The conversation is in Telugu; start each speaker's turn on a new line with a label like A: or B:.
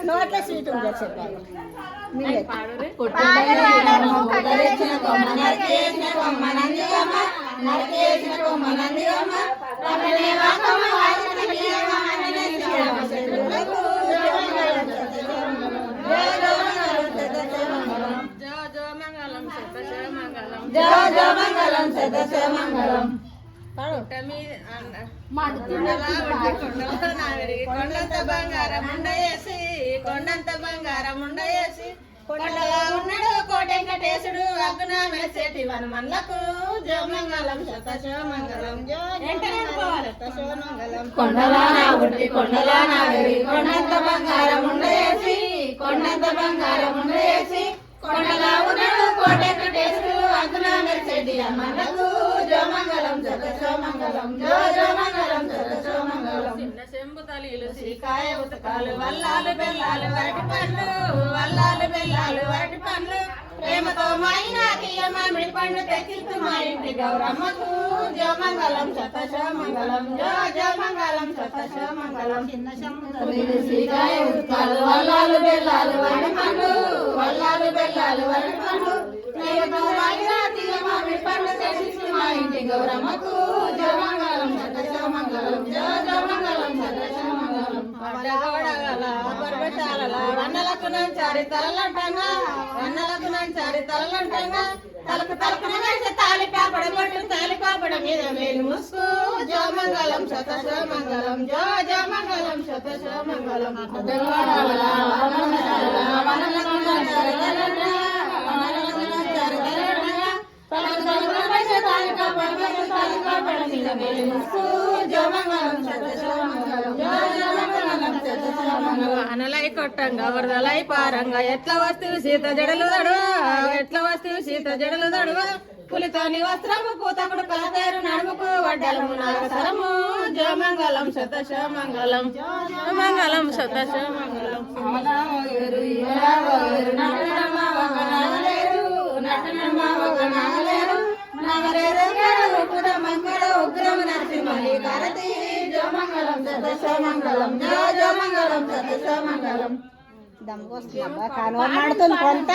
A: నోట్ల స్వీట్ ఉంది చెప్పాలి
B: కొండంత బంగారం ఉండయేసి కొండంత బంగారం ఉండయేసి కొండగా ఉన్నాడు కోటెంకటేశుడు అగ్న మెసేటి వనమన్లకు జోమంగళం శతశోమంగళం శతశోమంగళం కొండలానా ఉట్టి కొండలానా కొండంత బంగారం ఉండయేసి కొండంత బంగారం ఉండయేసి కొండలా ఉన్నాడు కోటెంకటేశుడు అగ్న మెసేటి వనమన్లకు జోమంగళం శతశోమంగళం జోమంగళం శతశోమంగళం చిన్న శంభు తలీలు శ్రీకాయ ఉతకాలు వల్లాలు బెల్లాలు వరటి పండ్లు వల్లాలు బెల్లాలు వరటి పండ్లు ప్రేమతో మైనా తీయ మామిడి పండు తెచ్చిస్తూ మా ఇంటి గౌరమ్మకు జోమంగళం శతశోమంగళం జోమంగళం శతశోమంగళం చిన్న శంభు తలీలు శ్రీకాయ ఉతకాలు వల్లాలు బెల్లాలు వరటి పండ్లు వల్లాలు బెల్లాలు వరటి పండ్లు ప్రేమతో మైనా తీయ మామిడి పండు తెచ్చిస్తూ మా ఇంటి గౌరమ్మకు జోమంగళం శతశోమంగళం జోమంగళం శతశోమంగళం పర్వశాల వన్నలకు నంచారి తలలంటంగా వన్నలకు నంచారి తలలంటంగా తలకు తలకున వేసి తాలి పాపడ కొట్టు తాలి పాపడ మీద వేలు ముసుకు జోమంగళం శతశోమంగళం జోమంగళం శతశోమంగళం వన్నలకు నంచారి తలలంటంగా వన్నలకు నంచారి తలలంటంగా తలకు తలకున వేసి తాలి పాపడ మీద వేలు ముసుకు జోమంగళం శతశోమంగళం అనలై కొట్టంగా వరదలై పారంగా ఎట్లా వస్తువు సీత జడలు దడువ ఎట్లా వస్తువు సీత జడలు దడువ పులితోని వస్త్రము పూతకుడు కలతేరు నడుముకు వడ్డలము నాగసరము జోమంగళం శతశోమంగళం జోమంగళం శతశోమంగళం ఉగ్రము నరసింహి కారతి జోమంగళం శతశోమంగళం జోమంగళం శతశోమంగళం
A: దమ్ముకొస్తుంది కొంత